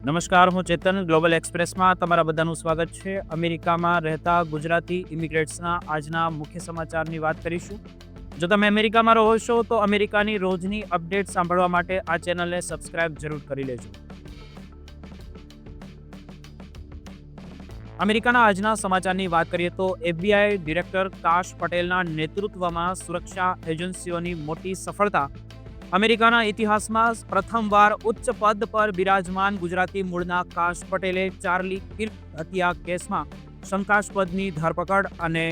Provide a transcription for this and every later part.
નમસ્કાર, હું ચેતન. ગ્લોબલ એક્સપ્રેસમાં તમારા બધાનું સ્વાગત છે. અમેરિકામાં રહેતા ગુજરાતી ઇમિગ્રેટ્સના આજના મુખ્ય સમાચારની વાત કરીશું. જો તમે અમેરિકામાં રહો છો તો અમેરિકાની રોજની અપડેટ સાંભળવા માટે આ ચેનલને સબસ્ક્રાઇબ જરૂર કરી લેજો. અમેરિકાના આજના સમાચારની વાત કરીએ તો FBI ડિરેક્ટર કાશ પટેલના નેતૃત્વમાં સુરક્ષા એજન્સીઓની મોટી સફળતા. અમેરિકાના ઇતિહાસમાં પ્રથમવાર ઉચ્ચ પદ પર બિરાજમાન ગુજરાતી મૂળના કાશ પટેલે ચાર્લી કિર્ક હત્યા કેસમાં શંકાસ્પદની ધરપકડ અને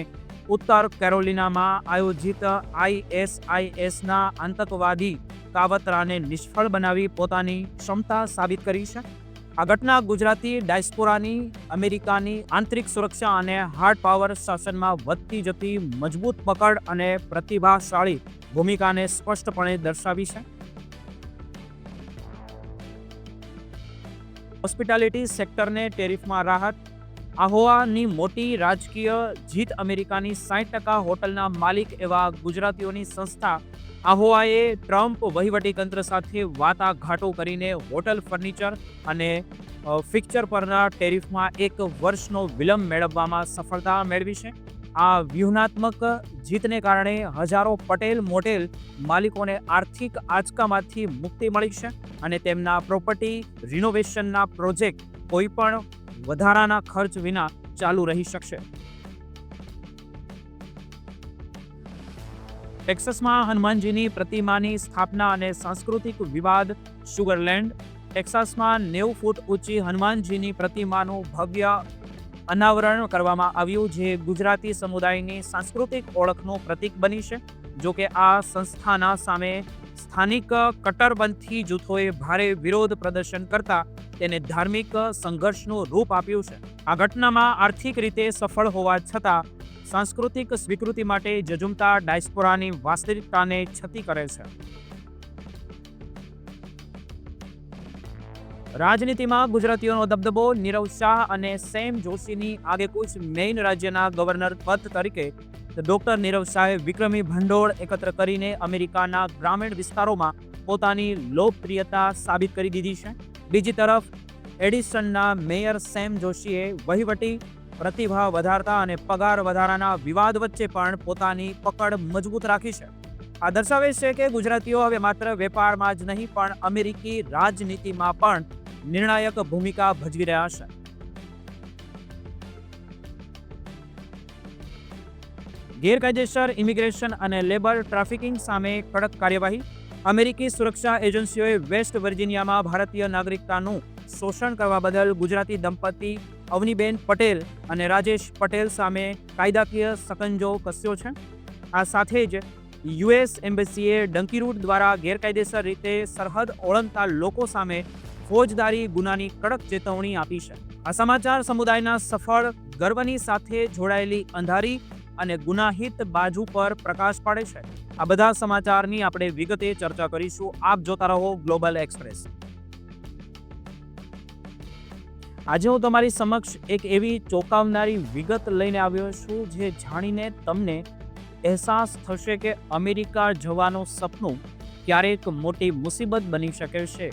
ઉત્તર કેરોલિનામાં આયોજિત ISISના આતંકવાદી કાવતરાને નિષ્ફળ બનાવી પોતાની ક્ષમતા સાબિત કરી છે. આ ઘટના ગુજરાતી ડાયસ્પોરાની અમેરિકાની આંતરિક સુરક્ષા અને હાર્ડ પાવર શાસનમાં વધતી જતી મજબૂત પકડ અને પ્રતિભાશાળી ભૂમિકાને સ્પષ્ટપણે દર્શાવી છે. હોસ્પિટાલિટી સેક્ટરને ટેરિફમાં રાહત. આહોવાની મોટી રાજકીય જીત. અમેરિકાની 60% હોટલના માલિક એવા ગુજરાતીઓની સંસ્થા આહોવાએ ટ્રમ્પ વહીવટીતંત્ર સાથે વાટાઘાટો કરીને હોટલ ફર્નિચર અને ફિક્ચર પરના ટેરિફમાં 1 વર્ષનો વિલંબ મેળવવામાં સફળતા મેળવી છે. આ વ્યૂહાત્મક જીતને કારણે હજારો પટેલ મોટેલ માલિકોને આર્થિક આંચકામાંથી મુક્તિ મળી છે અને તેમના પ્રોપર્ટી રિનોવેશનના પ્રોજેક્ટ કોઈપણ વધારાના ખર્ચ વિના ચાલુ રહી શકશે. ટેક્સાસમાં હનુમાનજીની પ્રતિમાની સ્થાપના અને સાંસ્કૃતિક વિવાદ. સુગરલેન્ડ. ટેક્સાસમાં 90 ફૂટ ઊંચી હનુમાનજીની પ્રતિમાનું ભવ્ય અનાવરણ કરવામાં આવ્યું, જે ગુજરાતી સમુદાયની સાંસ્કૃતિક ઓળખનું પ્રતીક બની છે. જોકે આ સંસ્થાના સામે સ્થાનિક કટ્ટરપંથી જૂથોએ ભારે વિરોધ પ્રદર્શન કરતા તેને ધાર્મિક સંઘર્ષનું રૂપ આપ્યું છે. આ ઘટનામાં આર્થિક રીતે સફળ હોવા છતાં સાંસ્કૃતિક સ્વીકૃતિ માટે ઝઝૂમતા ડાયસ્પોરાની વાસ્તવિકતાને છતી કરે છે. રાજનીતિમાં ગુજરાતીઓનો દબદબો. નીરવ શાહ અને સેમ જોશીની આગેકૂચ. મેઇન રાજ્યના ગવર્નર પદ તરીકે ડોક્ટર નીરવ શાહે વિક્રમી ભંડોળ એકત્ર કરીને અમેરિકાના ગ્રામીણ વિસ્તારોમાં પોતાની લોકપ્રિયતા સાબિત કરી દીધી છે. બીજી તરફ એડિસનના મેયર સેમ જોશીએ વહીવટી પ્રતિભા વધારતા અને પગાર વધારાના વિવાદ વચ્ચે પણ પોતાની પકડ મજબૂત રાખી છે. આ દર્શાવે છે કે ગુજરાતીઓ હવે માત્ર વેપારમાં જ નહીં પણ અમેરિકી રાજનીતિમાં પણ નિર્ણાયક ભૂમિકા ભજવી રહ્યા છે. ગેરકાયદેસર ઇમિગ્રેશન અને લેબર ટ્રાફિકિંગ સામે કડક કાર્યવાહી. અમેરિકી સુરક્ષા એજન્સીઓએ વેસ્ટ વર્જિનિયામાં ભારતીય નાગરિકતાનું શોષણ કરવા બદલ ગુજરાતી દંપતી અવનીબેન પટેલ અને રાજેશ પટેલ સામે કાયદાકીય સકંજો કસ્યો છે. આ સાથે જ US એમ્બસીએ ડંકીરૂટ દ્વારા ગેરકાયદેસર રીતે સરહદ ઓળંગતા લોકો સામે ફોજદારી ગુનાની કડક ચેતવણી આપી છે. આ સમાચાર સમુદાયના સફળ ગર્વની સાથે જોડાયેલી અંધારી અને ગુનાહિત બાજુ પર પ્રકાશ પાડે છે. આ બધા સમાચારની આપણે વિગતે ચર્ચા કરીશું. આપ જોતા રહો ગ્લોબલ એક્સપ્રેસ. આજે હું તમારી સમક્ષ એક એવી ચોંકાવનારી વિગત લઈને આવ્યો છું જે જાણીને તમને અહેસાસ થશે કે અમેરિકા જવાનું સપનું ક્યારેક મોટી મુસીબત બની શકે છે.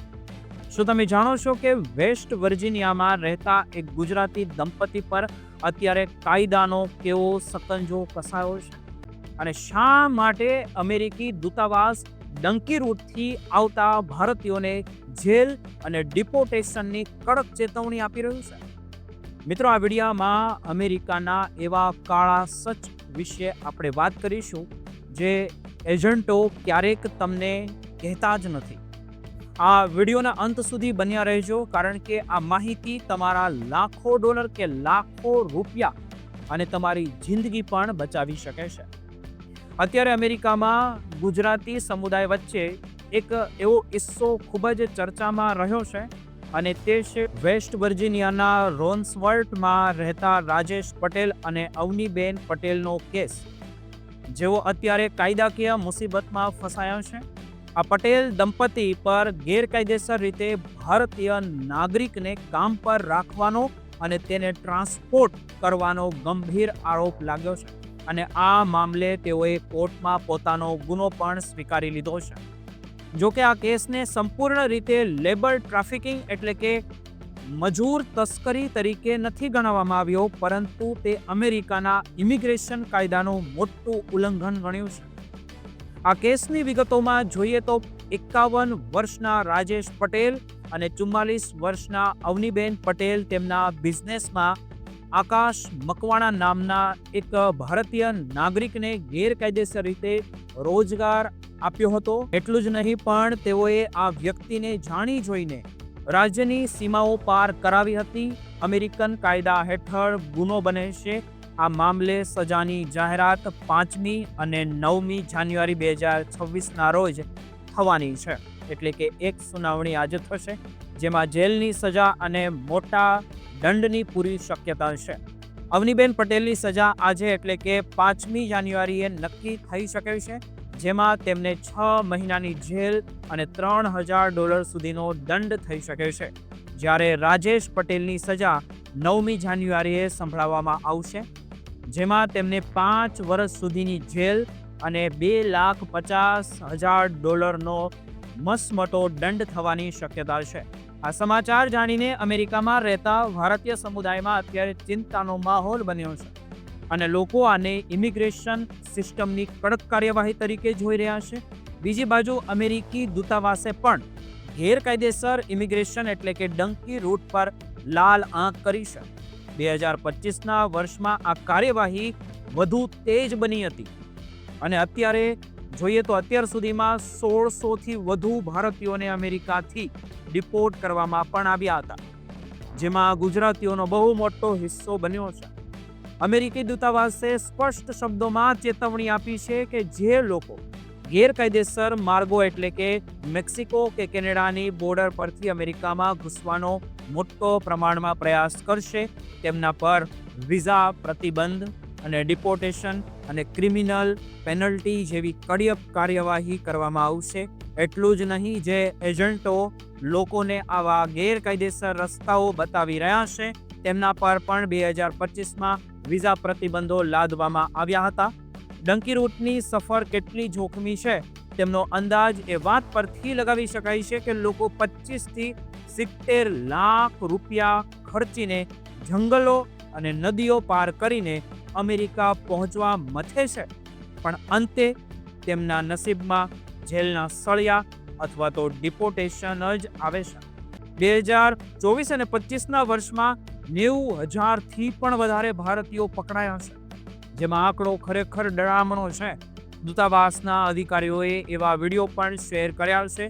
શું તમે જાણો છો કે વેસ્ટ વર્જિનિયામાં રહેતા એક ગુજરાતી દંપતી પર અત્યારે કાયદાનો કેવો સકંજો કસાયો છે અને શા માટે અમેરિકી દૂતાવાસ ડંકીરૂટથી આવતા ભારતીયોને જેલ અને ડિપોર્ટેશનની કડક ચેતવણી આપી રહ્યું છે? મિત્રો, આ વિડીયોમાં અમેરિકાના એવા કાળા સચ વિશે આપણે વાત કરીશું જે એજન્ટો ક્યારેક તમને કહેતા જ નથી. આ વિડીયોના અંત સુધી બન્યા રહેજો, કારણ કે આ માહિતી તમારા લાખો ડોલર કે લાખો રૂપિયા અને તમારી જિંદગી પણ બચાવી શકે છે. અત્યારે અમેરિકામાં ગુજરાતી સમુદાય વચ્ચે એક એવો કિસ્સો ખૂબ જ ચર્ચામાં રહ્યો છે અને તે છે વેસ્ટ વર્જિનિયાના રોન્સવર્ટમાં રહેતા રાજેશ પટેલ અને અવનીબેન પટેલનો કેસ, જેઓ અત્યારે કાયદાકીય મુસીબતમાં ફસાયા છે. આ પટેલ દંપતી પર ગેરકાયદેસર રીતે ભારતીય નાગરિકને કામ પર રાખવાનો અને તેને ટ્રાન્સપોર્ટ કરવાનો ગંભીર આરોપ લાગ્યો છે અને આ મામલે તેઓએ કોર્ટમાં પોતાનો ગુનો પણ સ્વીકારી લીધો છે. જો કે આ કેસને સંપૂર્ણ રીતે લેબર ટ્રાફિકિંગ એટલે કે મજૂર તસ્કરી તરીકે નથી ગણવામાં આવ્યો, પરંતુ તે અમેરિકાના ઇમિગ્રેશન કાયદાનું મોટું ઉલ્લંઘન ગણ્યું છે. આ કેસની વિગતોમાં જોઈએ તો 51 વર્ષના રાજેશ પટેલ અને 44 વર્ષના અવનીબેન પટેલ તેમના બિઝનેસમાં આકાશ મકવાણા નામના એક ભારતીય નાગરિકને ગેરકાયદેસર રીતે રોજગાર આપ્યો હતો. એટલું જ નહીં, પણ તેઓએ આ વ્યક્તિને જાણી જોઈને રાજ્યની સીમાઓ પાર કરાવી હતી. અમેરિકન કાયદા હેઠળ ગુનો બને છે. આ મામલે સજાની જાહેરાત 5મી અને 9મી જાન્યુઆરી 2026ના રોજ થવાની છે. એટલે કે એક સુનાવણી આજે થશે, જેમાં જેલની સજા અને મોટા દંડની પૂરી શક્યતા છે. અવનીબેન પટેલની સજા આજે એટલે કે 5મી જાન્યુઆરીએ નક્કી થઈ શકે છે, જેમાં તેમને 6 મહિનાની જેલ અને $3000 સુધીનો દંડ થઈ શકે છે. જ્યારે રાજેશ પટેલની સજા 9મી જાન્યુઆરીએ સંભળાવવામાં આવશે, જેમાં તેમને 5 વર્ષ સુધીની જેલ અને $2,50,000નો મસમોટો દંડ થવાની શક્યતા છે. આ સમાચાર જાણીને અમેરિકામાં રહેતા ભારતીય સમુદાયમાં અત્યારે ચિંતાનો માહોલ બન્યો છે અને લોકો આને ઇમિગ્રેશન સિસ્ટમની કડક કાર્યવાહી તરીકે જોઈ રહ્યા છે. બીજી બાજુ અમેરિકી દૂતાવાસે પણ ગેરકાયદેસર ઇમિગ્રેશન એટલે કે ડંકી રૂટ પર લાલ આંખ કરી છે. 2025ના વર્ષમાં આ કાર્યવાહી વધુ તેજ બની હતી અને અત્યારે જોઈએ તો અત્યાર સુધીમાં 1600થી વધુ ભારતીયોને અમેરિકાથી ડિપોર્ટ કરવામાં પણ આવ્યા હતા, જેમાં ગુજરાતીઓનો બહુ મોટો હિસ્સો બન્યો છે. અમેરિકી દૂતાવાસે સ્પષ્ટ શબ્દોમાં ચેતવણી આપી છે કે જે લોકો ગેરકાયદેસર માર્ગો એટલે કે મેક્સિકો કે કેનેડાની બોર્ડર પરથી અમેરિકામાં ઘૂસવાનો મોટો પ્રમાણમાં પ્રયાસ કરશે, તેમના પર વિઝા પ્રતિબંધ અને ડિપોર્ટેશન અને ક્રિમિનલ પેનલ્ટી જેવી કડક કાર્યવાહી કરવામાં આવશે. એટલું જ નહીં, જે એજન્ટો લોકોને આવા ગેરકાયદેસર રસ્તાઓ બતાવી રહ્યા છે, તેમના પર પણ 2025માં વિઝા પ્રતિબંધો લાદવામાં આવ્યા હતા. ડંકી રૂટની સફર કેટલી જોખમી છે તેમનો અંદાજ એ વાત પરથી લગાવી શકાય છે કે લોકો 25થી 70 લાખ રૂપિયા ખર્ચીને જંગલો અને નદીઓ પાર કરીને અમેરિકા પહોંચવા મથે છે, પણ અંતે તેમના નસીબમાં જેલના સળિયા અથવા તો ડિપોર્ટેશન જ આવે છે. 2024 અને 25ના વર્ષમાં 90,000થી પણ વધારે ભારતીયો પકડાયા છે, જેમાં આંકડો ખરેખર ડરામણો છે. દૂતાવાસના અધિકારીઓએ એવા વિડીયો પણ શેર કર્યા છે,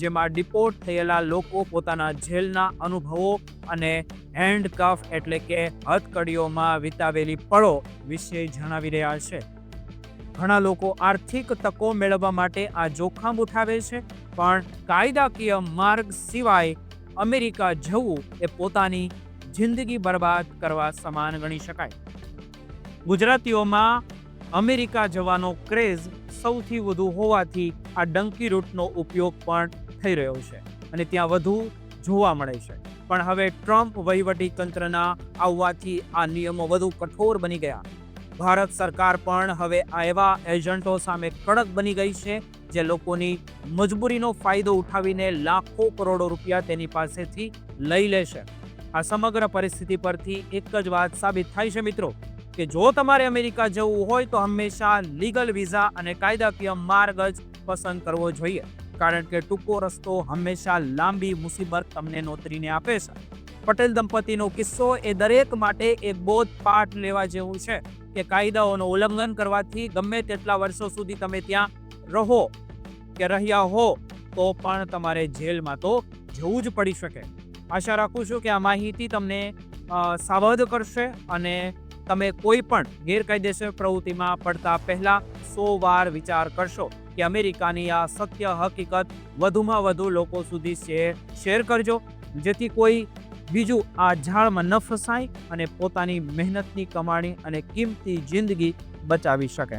જેમાં ડિપોર્ટ થયેલા લોકો પોતાના જેલના અનુભવો અને હેન્ડકફ એટલે કે હથકડીઓમાં વિતાવેલી પળો વિશે જણાવી રહ્યા છે. ઘણા લોકો આર્થિક તકો મેળવવા માટે આ જોખમ ઉઠાવે છે, પણ કાયદાકીય માર્ગ સિવાય અમેરિકા જવું એ પોતાની જિંદગી બરબાદ કરવા સમાન ગણી શકાય. ગુજરાતીઓમાં અમેરિકા જવાનો ક્રેઝ સૌથી વધુ હોવાથી આ ડંકી રૂટનો ઉપયોગ પણ થઈ રહ્યો છે અને ત્યાં વધુ જોવા મળે છે. પણ હવે ટ્રમ્પ વહીવટી તંત્રના આવવાથી આ નિયમો વધુ કઠોર બની ગયા. ભારત સરકાર પણ હવે આ એવા એજન્ટો સામે કડક બની ગઈ છે, જે લોકોની મજબૂરીનો ફાયદો ઉઠાવીને લાખો કરોડો રૂપિયા તેની પાસેથી લઈ લે છે. આ સમગ્ર પરિસ્થિતિ પરથી એક જ વાત સાબિત થાય છે મિત્રો, કે જો તમારે અમેરિકા જવું હોય તો હંમેશા લીગલ વિઝા અને કાયદાકીય માર્ગ જ પસંદ કરવો જોઈએ, કારણ કે ટૂંકો રસ્તો હંમેશા લાંબી મુસીબત તમને નોતરીને આપે છે. પટેલ દંપતીનો કિસ્સો એ દરેક માટે એક બોધપાઠ લેવા જેવું છે કે કાયદાઓનું ઉલ્લંઘન કરવાથી ગમે તેટલા વર્ષો સુધી તમે ત્યાં રહો કે રહ્યા હો તો પણ તમારે જેલમાં તો જવું જ પડી શકે. આશા રાખું છું કે આ માહિતી તમને સાવધ કરશે અને તમે કોઈ પણ ગેરકાયદેસર પ્રવૃત્તિમાં પડતા પહેલા 100 વાર વિચાર કરશો કે અમેરિકાની આ સત્ય હકીકત વધુમાં વધુ લોકો સુધી શેર કરજો, જેથી કોઈ બીજું આ ઝાડમાં ન ફસાય અને પોતાની મહેનતની કમાણી અને કિંમતી જિંદગી બચાવી શકે.